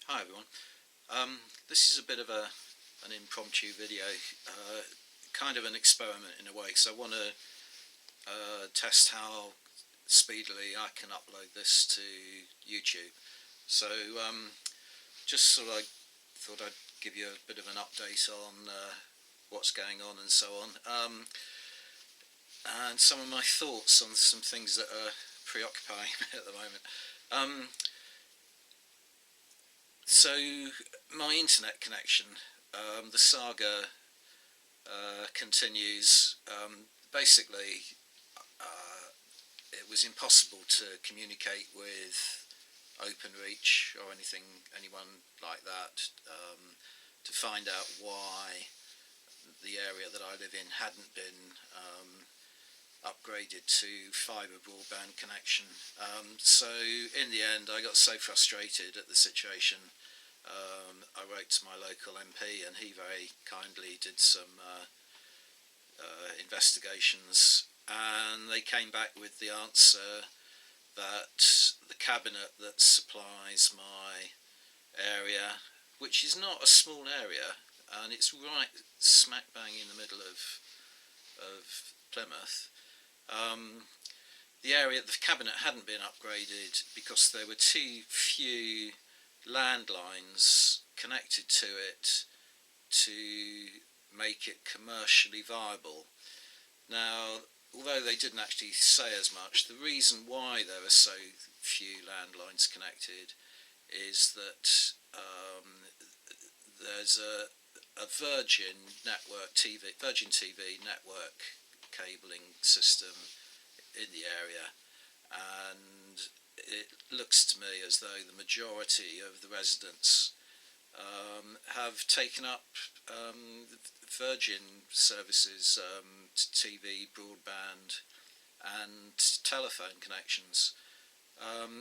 Hi everyone. This is a bit of an impromptu video, kind of an experiment in a way, because I want to test how speedily I can upload this to YouTube. So just sort of thought I'd give you a bit of an update on what's going on and so on, and some of my thoughts on some things that are preoccupying me at the moment. So my internet connection, the saga continues. Basically, it was impossible to communicate with OpenReach or anyone like that, to find out why the area that I live in hadn't been upgraded to fibre broadband connection. So in the end I got so frustrated at the situation, I wrote to my local MP, and he very kindly did some investigations, and they came back with the answer that the cabinet that supplies my area, which is not a small area, and it's right smack bang in the middle of Plymouth, the area, the cabinet hadn't been upgraded because there were too few landlines connected to it to make it commercially viable. Now, although they didn't actually say as much, the reason why there are so few landlines connected is that there's a Virgin TV network cabling system in the area, and it looks to me as though the majority of the residents have taken up Virgin services, TV, broadband and telephone connections.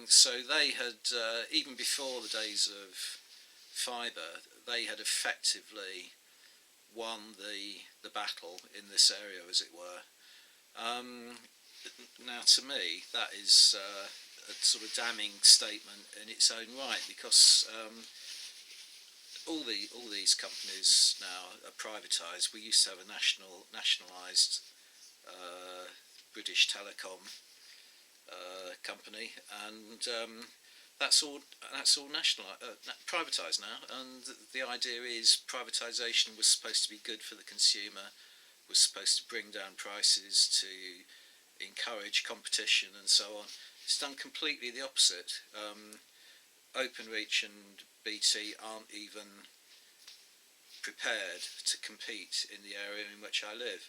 So they had, even before the days of fibre, they had effectively won the battle in this area, as it were. Now, to me, that is a sort of damning statement in its own right, because all these companies now are privatised. We used to have a nationalised British Telecom company, and that's all privatised now. And the idea is privatisation was supposed to be good for the consumer, was supposed to bring down prices, to encourage competition and so on. It's done completely the opposite. OpenReach and BT aren't even prepared to compete in the area in which I live.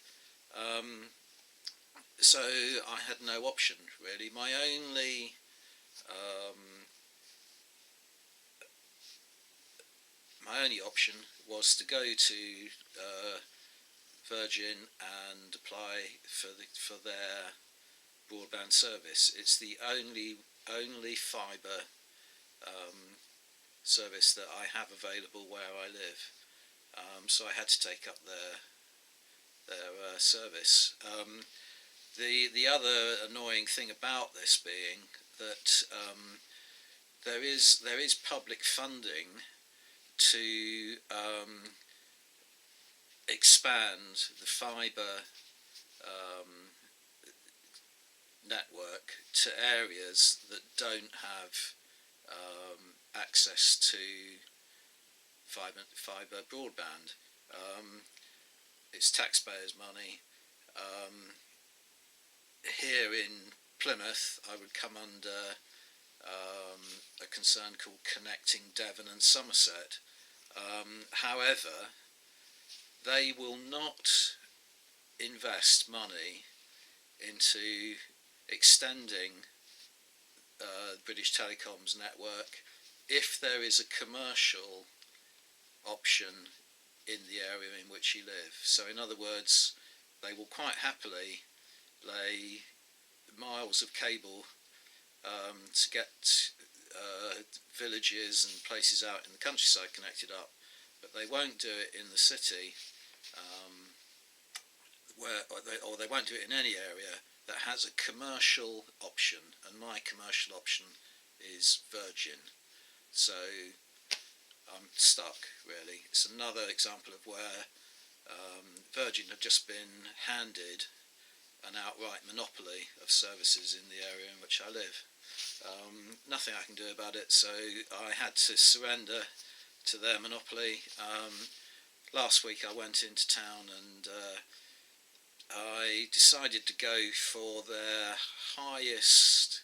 So I had no option, really. My only option was to go to Virgin and apply for their broadband service. It's the only fibre service that I have available where I live. So I had to take up their service. The other annoying thing about this being that there is public funding to expand the fibre network to areas that don't have access to fibre broadband. It's taxpayers' money. Here in Plymouth, I would come under a concern called Connecting Devon and Somerset. However, they will not invest money into extending British Telecom's network if there is a commercial option in the area in which you live. So in other words, they will quite happily lay miles of cable to get villages and places out in the countryside connected up, but they won't do it in the city, or they won't do it in any area that has a commercial option, and my commercial option is Virgin. So I'm stuck, really. It's another example of where Virgin had just been handed an outright monopoly of services in the area in which I live. Nothing I can do about it, so I had to surrender to their monopoly. Last week I went into town and I decided to go for their highest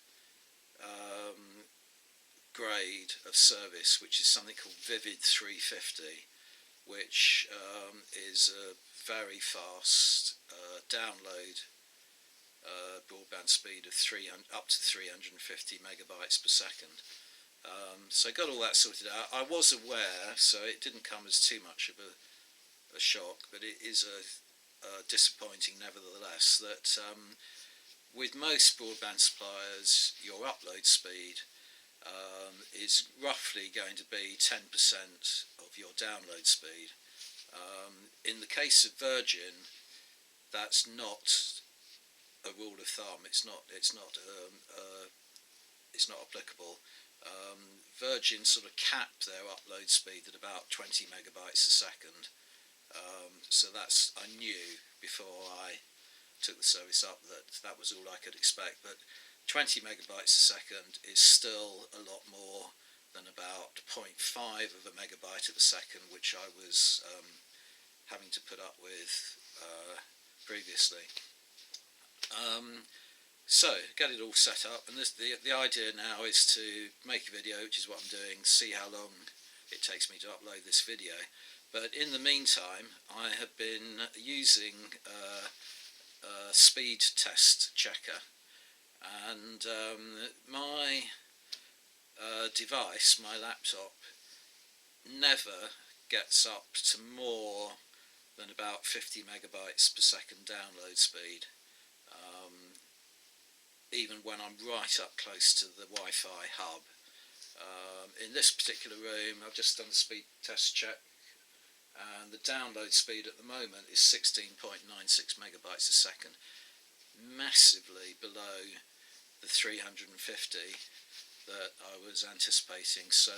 grade of service, which is something called Vivid 350, which is a very fast download broadband speed of up to 350 megabytes per second. So I got all that sorted out. I was aware, so it didn't come as too much of a shock, but it is disappointing nevertheless that with most broadband suppliers your upload speed is roughly going to be 10% of your download speed. In the case of Virgin, that's not a rule of thumb. It's not applicable. Virgin sort of capped their upload speed at about 20 megabytes a second. So I knew before I took the service up that was all I could expect. But 20 megabytes a second is still a lot more than about 0.5 of a megabyte of a second, which I was having to put up with previously. So get it all set up, and the idea now is to make a video, which is what I'm doing, see how long it takes me to upload this video. But in the meantime, I have been using a speed test checker, and my device, my laptop, never gets up to more than about 50 megabytes per second download speed, even when I'm right up close to the Wi-Fi hub. In this particular room, I've just done the speed test check, and the download speed at the moment is 16.96 megabytes a second, massively below the 350 that I was anticipating. So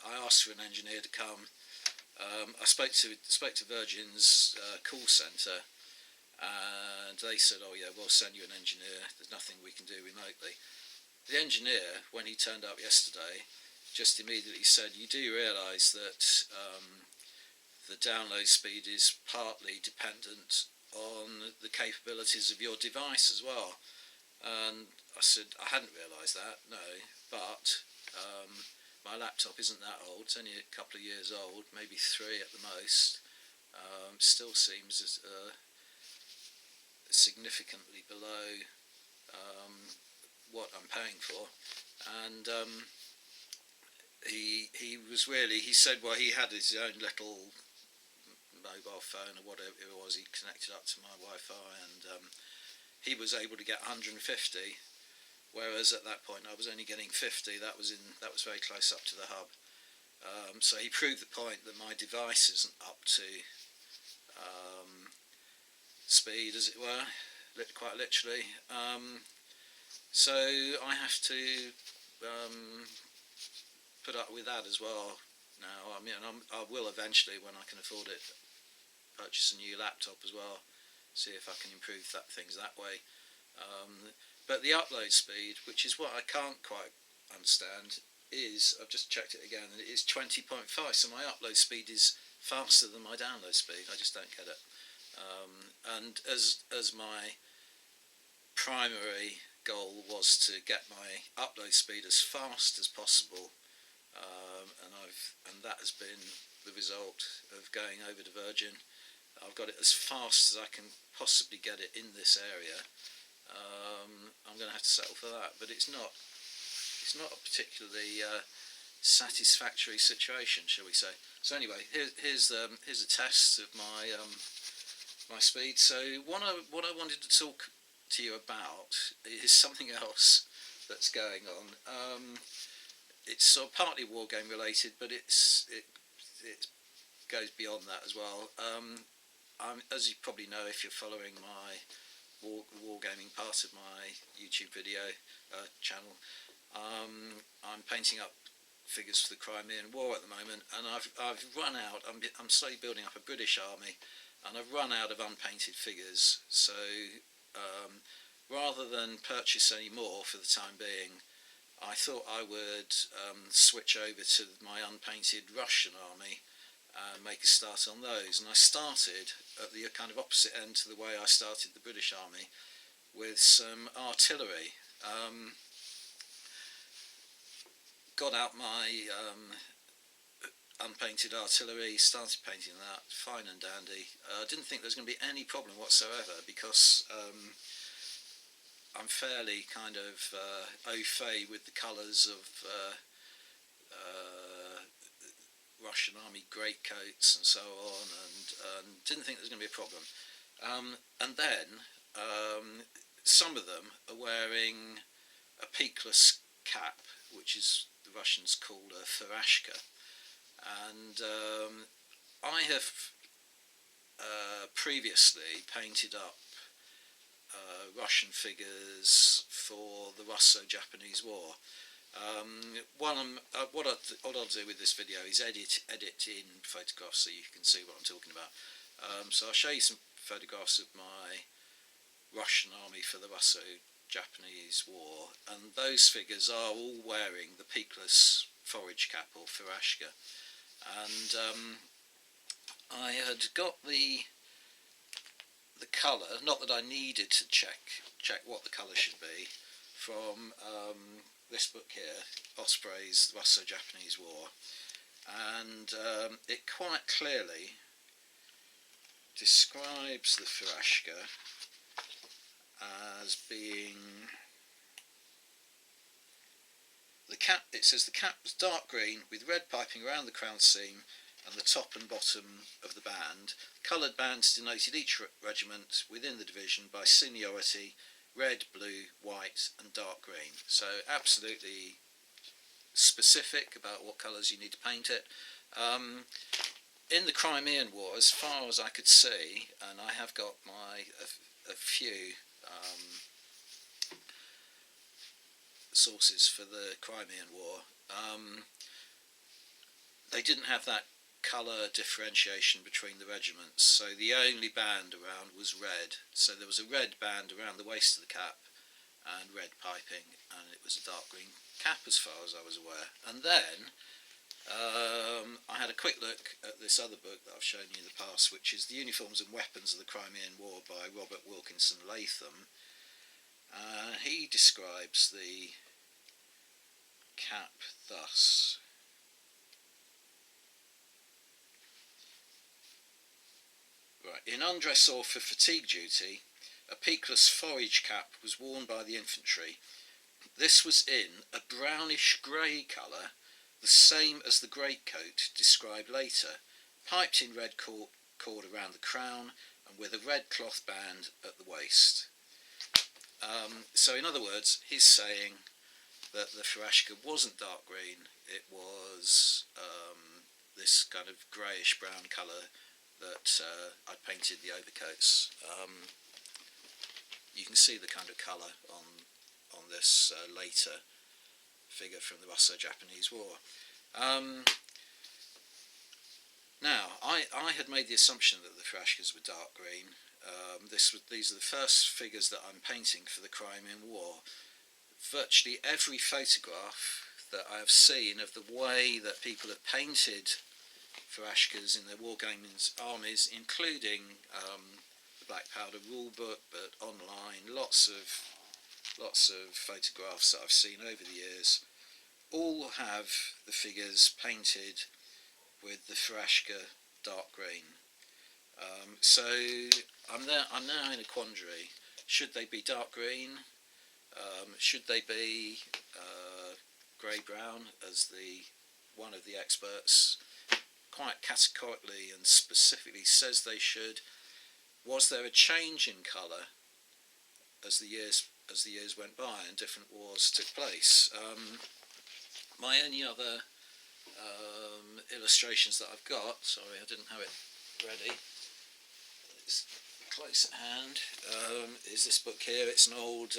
I asked for an engineer to come. I spoke to Virgin's call centre, and they said, "Oh yeah, we'll send you an engineer. There's nothing we can do remotely." The engineer, when he turned up yesterday, just immediately said, "You do realise that the download speed is partly dependent on the capabilities of your device as well." And I said, "I hadn't realised that, no, but my laptop isn't that old, it's only a couple of years old, maybe 3 at the most. Still seems significantly below what I'm paying for." And he said, well, he had his own little mobile phone or whatever it was, he connected up to my Wi-Fi, and he was able to get 150, whereas at that point I was only getting 50. That was very close up to the hub. So he proved the point that my device isn't up to speed, as it were, quite literally. So I have to put up with that as well now. I mean, I will eventually, when I can afford it, purchase a new laptop as well, see if I can improve things that way. But the upload speed, which is what I can't quite understand, is, I've just checked it again, and it is 20.5, so my upload speed is faster than my download speed. I just don't get it. And as my primary goal was to get my upload speed as fast as possible, and that has been the result of going over to Virgin. I've got it as fast as I can possibly get it in this area. I'm going to have to settle for that, but it's not a particularly satisfactory situation, shall we say. So anyway, here's a test of my speed. So what I wanted to talk to you about is something else that's going on. It's sort of partly wargame related, but it goes beyond that as well. As you probably know, if you're following my wargaming part of my YouTube video channel, I'm painting up figures for the Crimean War at the moment, and I've run out. I'm slowly building up a British army, and I've run out of unpainted figures. So rather than purchase any more for the time being, I thought I would switch over to my unpainted Russian army and make a start on those. And I started at the kind of opposite end to the way I started the British army, with some artillery. Got out my unpainted artillery, started painting that, fine and dandy. I didn't think there was going to be any problem whatsoever, because I'm fairly kind of au fait with the colours of Russian army greatcoats and so on, and didn't think there was going to be a problem. And then some of them are wearing a peakless cap, which is the Russians call a farashka, and I have previously painted up Russian figures for the Russo-Japanese War. What I'll do with this video is edit in photographs so you can see what I'm talking about. So I'll show you some photographs of my Russian army for the Russo-Japanese War, and those figures are all wearing the peakless forage cap, or farashka. And I had got the colour, not that I needed to check what the colour should be, from this book here, Osprey's Russo-Japanese War, and it quite clearly describes the farashka as being the cap. It says the cap was dark green with red piping around the crown seam and the top and bottom of the band. Coloured bands denoted each regiment within the division by seniority: red, blue, white and dark green. So absolutely specific about what colours you need to paint it. In the Crimean War, as far as I could see, and I have got a few sources for the Crimean War, they didn't have that colour differentiation between the regiments, so the only band around was red. So there was a red band around the waist of the cap and red piping, and it was a dark green cap as far as I was aware. And then I had a quick look at this other book that I've shown you in the past, which is The Uniforms and Weapons of the Crimean War by Robert Wilkinson Latham. He describes the cap thus. Right. In undress or for fatigue duty, a peakless forage cap was worn by the infantry. This was in a brownish grey colour, the same as the greatcoat described later, piped in red cord around the crown and with a red cloth band at the waist. So in other words, he's saying that the farashka wasn't dark green, it was this kind of greyish brown colour that I painted the overcoats. You can see the kind of colour on this later figure from the Russo-Japanese War. Now, I had made the assumption that the farashkas were dark green. These are the first figures that I'm painting for the Crimean War. Virtually every photograph that I have seen of the way that people have painted farashkas in their wargamers armies, including the Black Powder Rulebook, but online, lots of photographs that I've seen over the years, all have the figures painted with the farashka dark green. So I'm now in a quandary. Should they be dark green? Should they be grey-brown, as one of the experts quite categorically and specifically says they should? Was there a change in colour as the years went by and different wars took place? My only other illustrations that I've got, sorry I didn't have it ready, it's close at hand, is this book here. It's an old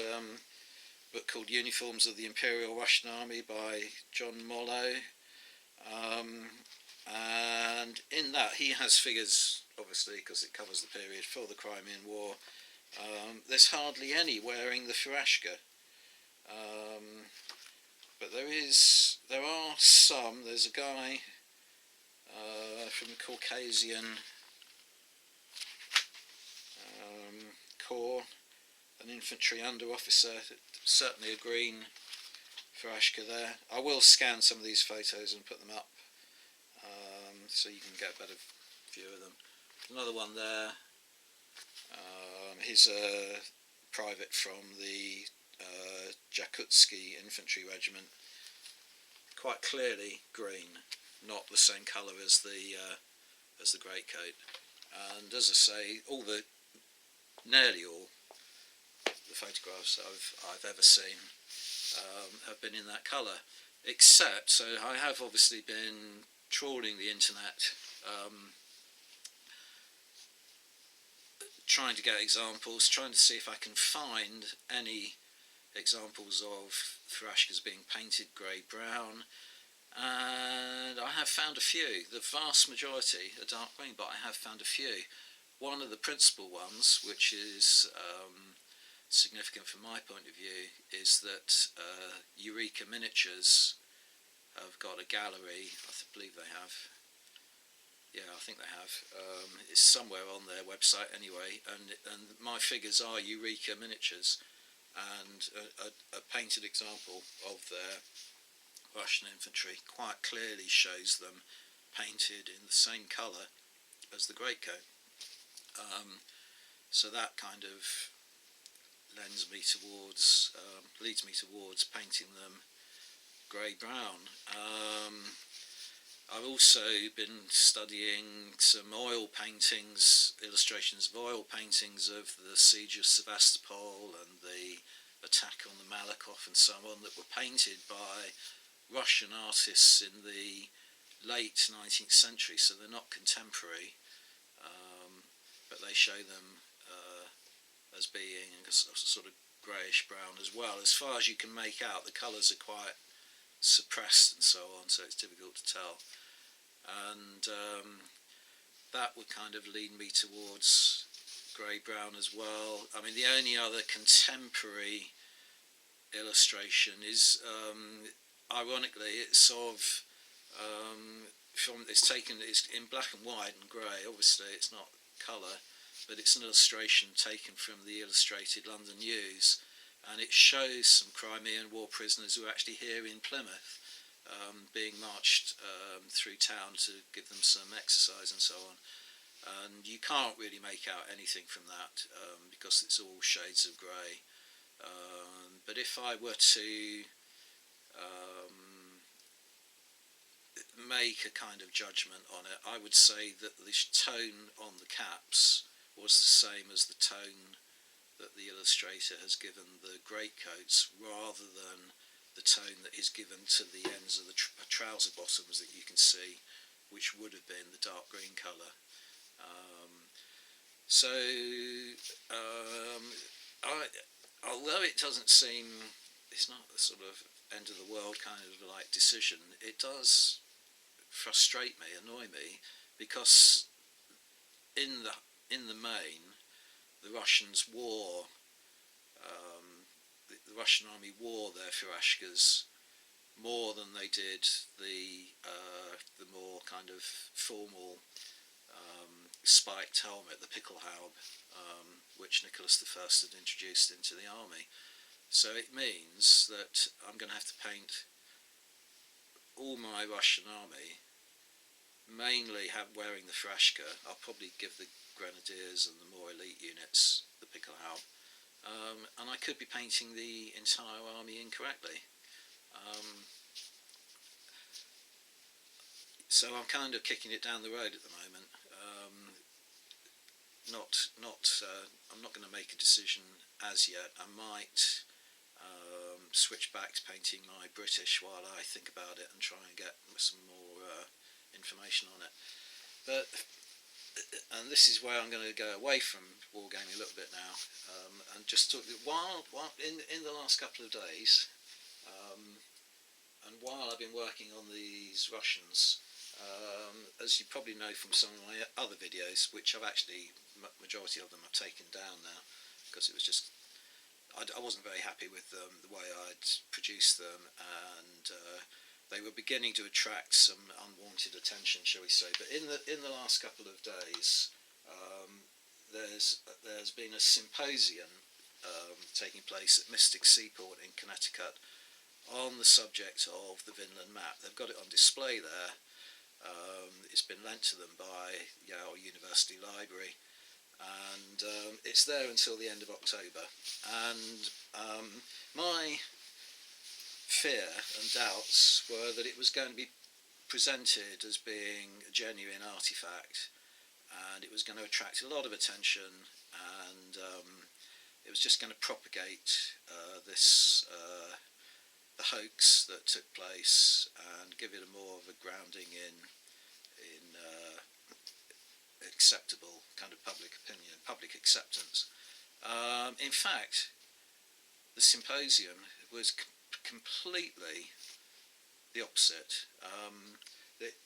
book called Uniforms of the Imperial Russian Army by John Mollo. And in that he has figures, obviously because it covers the period for the Crimean War. There's hardly any wearing the furashka, but there are some. There's a guy from the Caucasian Corps, an infantry under officer, certainly a green furashka there. I will scan some of these photos and put them up so you can get a better view of them. Another one there, he's a private from the Jakutsky infantry regiment, quite clearly green, not the same colour as the greatcoat. And as I say, nearly all the photographs I've ever seen have been in that colour, except, so I have obviously been trawling the internet, trying to get examples, trying to see if I can find any examples of furashkas being painted grey-brown, and I have found a few. The vast majority are dark green, but I have found a few. One of the principal ones, which is significant from my point of view, is that Eureka Miniatures have got a gallery. I believe they have. Yeah, I think they have. It's somewhere on their website anyway, and my figures are Eureka Miniatures, and a painted example of their Russian infantry quite clearly shows them painted in the same colour as the greatcoat. So that kind of leads me towards painting them grey-brown. I've also been studying some oil paintings, illustrations of oil paintings of the siege of Sevastopol and the attack on the Malakoff and so on, that were painted by Russian artists in the late 19th century, so they're not contemporary, but they show them as being a sort of greyish brown as well. As far as you can make out, the colours are quite suppressed and so on, so it's difficult to tell. And that would kind of lead me towards grey-brown as well. I mean, the only other contemporary illustration is, ironically, it's of it's in black and white and grey. Obviously, it's not colour, but it's an illustration taken from the Illustrated London News, and it shows some Crimean War prisoners who are actually here in Plymouth, being marched through town to give them some exercise and so on. And you can't really make out anything from that because it's all shades of grey. But if I were to make a kind of judgment on it, I would say that the tone on the caps was the same as the tone that the illustrator has given the greatcoats, rather than the tone that is given to the ends of the trouser bottoms that you can see, which would have been the dark green colour. Although it doesn't seem, it's not the sort of end of the world kind of like decision, it does frustrate me, annoy me, because in the main, the Russians wore, the Russian army wore their furashkas more than they did the more kind of formal spiked helmet, the Pickelhaube, which Nicholas I had introduced into the army. So it means that I'm going to have to paint all my Russian army mainly wearing the furashka. I'll probably give the grenadiers and the more elite units the Pickelhaube, and I could be painting the entire army incorrectly. So I'm kind of kicking it down the road at the moment. I'm not going to make a decision as yet. I might switch back to painting my British while I think about it and try and get some more information on it. And this is where I'm going to go away from wargaming a little bit now, and just talk, while in the last couple of days, and and while I've been working on these Russians, as you probably know from some of my other videos, which I've actually, majority of them I've taken down now, because it was just, I wasn't very happy with the way I'd produced them, and they were beginning to attract some unwanted attention, shall we say. But in the last couple of days, there's been a symposium taking place at Mystic Seaport in Connecticut on the subject of the Vinland map. They've got it on display there. It's been lent to them by Yale University Library, and it's there until the end of October. And my fear and doubts were that it was going to be presented as being a genuine artifact, and it was going to attract a lot of attention, and it was just going to propagate the hoax that took place, and give it a more of a grounding in acceptable kind of public opinion, public acceptance. In fact, the symposium was completely the opposite.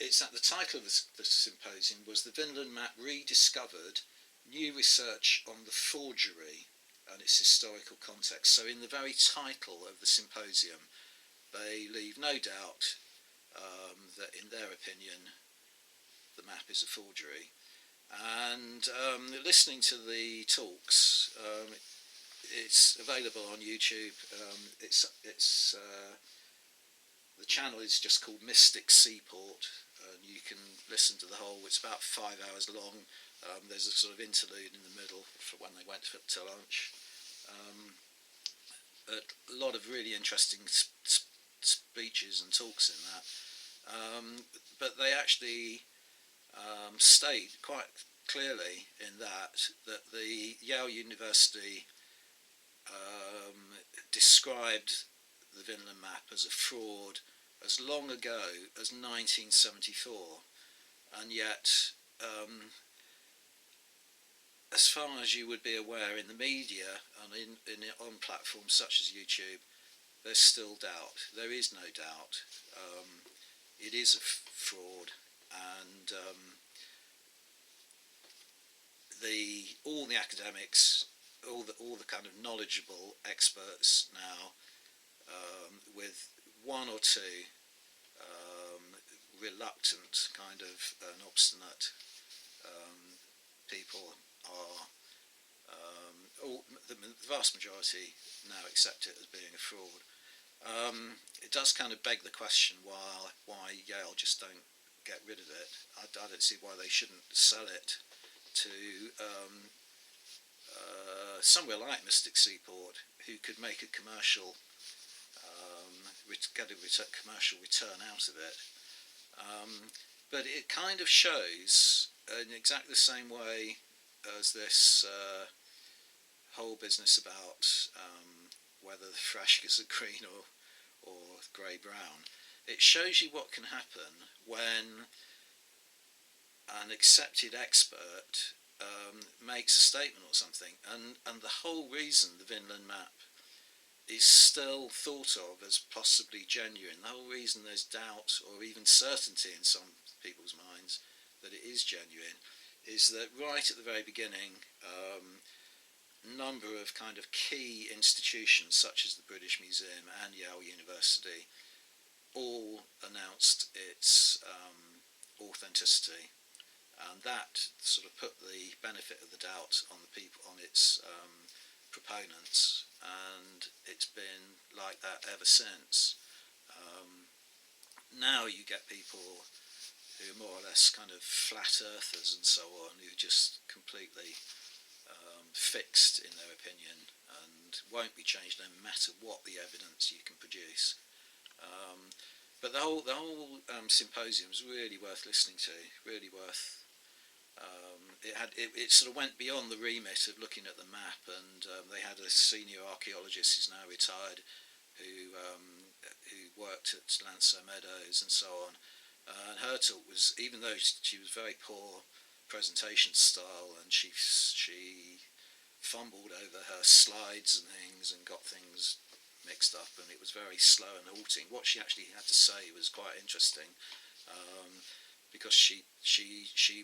It's at the title of the symposium was "The Vinland Map Rediscovered: New Research on the Forgery and its Historical Context." So in the very title of the symposium, they leave no doubt that in their opinion the map is a forgery. And listening to the talks, it's available on YouTube. The channel is just called Mystic Seaport, and you can listen to the whole. It's about 5 hours long. There's a sort of interlude in the middle for when they went to lunch. A lot of really interesting speeches and talks in that, but they actually state quite clearly in that the Yale University described the Vinland map as a fraud as long ago as 1974, and yet as far as you would be aware in the media and on platforms such as YouTube, there's still doubt. There is no doubt. It is a fraud, and all the academics, all the kind of knowledgeable experts now, with one or two reluctant kind of and obstinate people, are the vast majority now accept it as being a fraud. It does kind of beg the question why Yale just don't get rid of it. I don't see why they shouldn't sell it to somewhere like Mystic Seaport, who could make a commercial get a commercial return out of it. But it kind of shows in exactly the same way as this whole business about whether the freshers are green or grey-brown. It shows you what can happen when an accepted expert makes a statement or something, and the whole reason the Vinland map is still thought of as possibly genuine, the whole reason there's doubt or even certainty in some people's minds that it is genuine, is that right at the very beginning, a number of kind of key institutions such as the British Museum and Yale University all announced its authenticity, and that sort of put the benefit of the doubt on the people, on its proponents, and it's been like that ever since. Now you get people who are more or less kind of flat earthers and so on, who are just completely fixed in their opinion and won't be changed no matter what the evidence you can produce. But the whole symposium is really worth listening to, really worth. It sort of went beyond the remit of looking at the map, and they had a senior archaeologist who's now retired, who worked at Lancer Meadows and so on. And her talk was, even though she was very poor presentation style, and she fumbled over her slides and things and got things mixed up, and it was very slow and halting. What she actually had to say was quite interesting, because she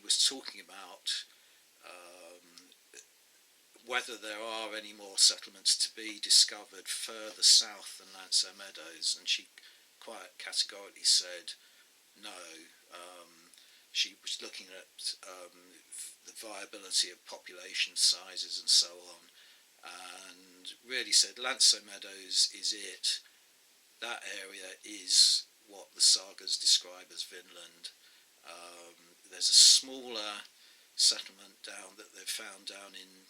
was talking about whether there are any more settlements to be discovered further south than Lancer Meadows, and she quite categorically said no. She was looking at the viability of population sizes and so on, and really said Lancer Meadows is it. That area is what the sagas describe as Vinland. There's a smaller settlement down that they've found down in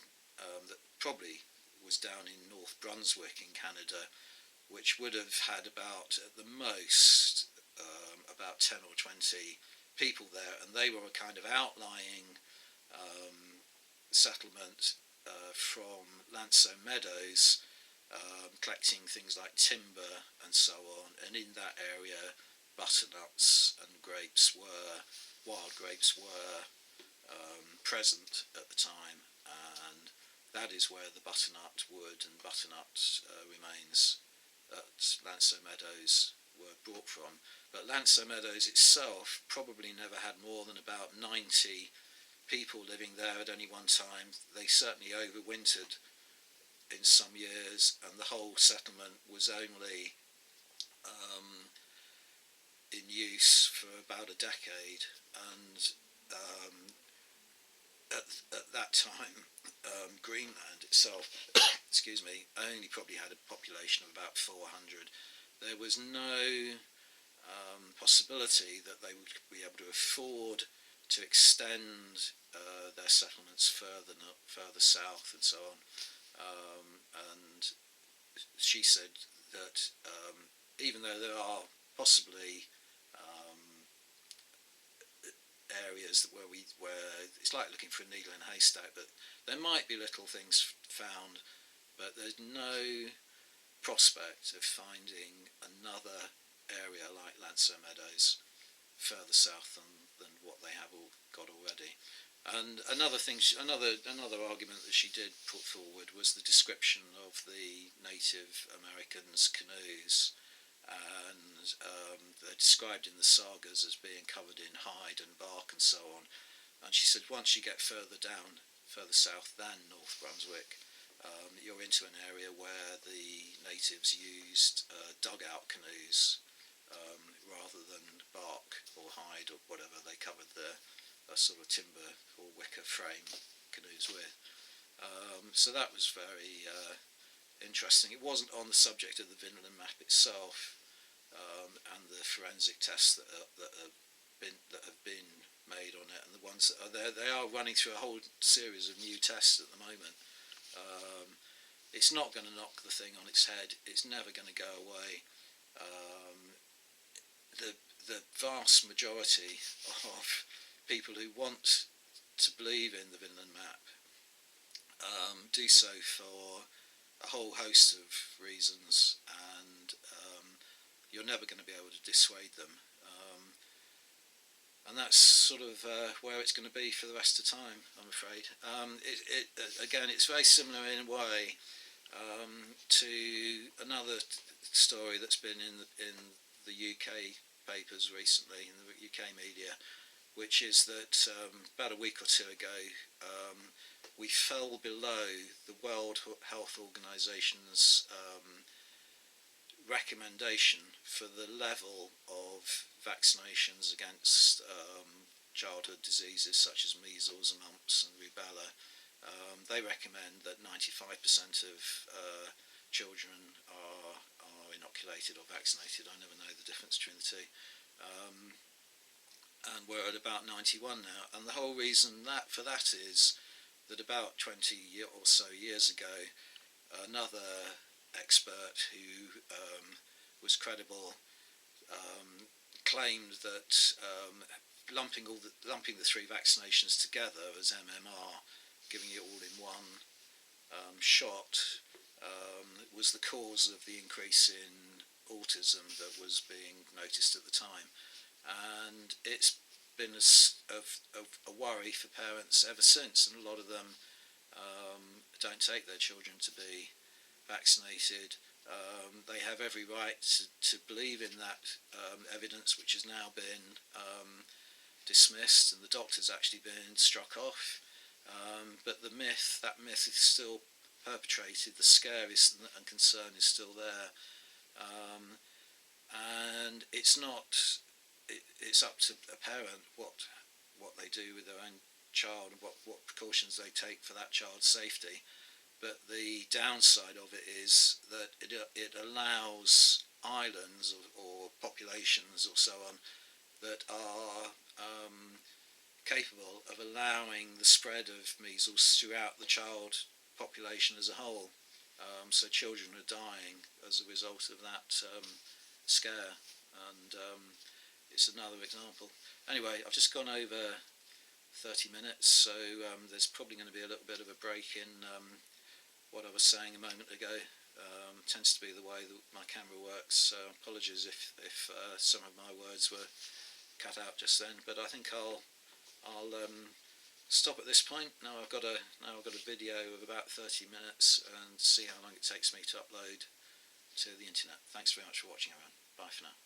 that probably was down in North Brunswick in Canada, which would have had about, at the most, about 10 or 20 people there, and they were a kind of outlying settlement from Lancer Meadows, collecting things like timber and so on, and in that area butternuts and wild grapes were present at the time, and that is where the butternut wood and butternut remains at Lancer Meadows were brought from. But Lancer Meadows itself probably never had more than about 90 people living there at any one time. They certainly overwintered in some years, and the whole settlement was only in use for about a decade, and at that time Greenland itself excuse me, only probably had a population of about 400. There was no possibility that they would be able to afford to extend their settlements further south and so on. And she said that even though there are possibly areas where it's like looking for a needle in a haystack, but there might be little things found, but there's no prospect of finding another area like Lancer Meadows further south than what they have all got already. And another argument that she did put forward was the description of the Native Americans' canoes, and they're described in the sagas as being covered in hide and bark and so on. And she said once you get further south than North Brunswick, you're into an area where the natives used dugout canoes rather than bark or hide or whatever they covered their sort of timber or wicker frame canoes with. So that was very interesting. It wasn't on the subject of the Vinland map itself, and the forensic tests that have been made on it, and the ones that are there. They are running through a whole series of new tests at the moment. It's not going to knock the thing on its head. It's never going to go away. The vast majority of people who want to believe in the Vinland map do so for a whole host of reasons, and you're never going to be able to dissuade them. And that's sort of where it's going to be for the rest of time, I'm afraid. Again, it's very similar in a way to another story that's been in the UK papers recently, in the UK media, which is that about a week or two ago, we fell below the World Health Organization's recommendation for the level of vaccinations against childhood diseases such as measles and mumps and rubella. They recommend that 95% of children are inoculated or vaccinated. I never know the difference between the two. And we're at about 91 now. And the whole reason for that is that about 20 or so years ago, another expert who was credible claimed that lumping the three vaccinations together as MMR, giving it all in one shot, was the cause of the increase in autism that was being noticed at the time. And it's been a worry for parents ever since, and a lot of them don't take their children to be vaccinated. They have every right to believe in that evidence, which has now been dismissed, and the doctor's actually been struck off. But that myth is still perpetrated. The scare and concern is still there, and it's not. It's up to a parent what they do with their own child and what precautions they take for that child's safety. But the downside of it is that it allows islands or populations or so on that are capable of allowing the spread of measles throughout the child population as a whole. So children are dying as a result of that scare, and it's another example. Anyway, I've just gone over 30 minutes, so there's probably going to be a little bit of a break in what I was saying a moment ago. Tends to be the way that my camera works, so apologies if some of my words were cut out just then. But I think I'll stop at this point. Now I've got a video of about 30 minutes, and see how long it takes me to upload to the internet. Thanks very much for watching, everyone. Bye for now.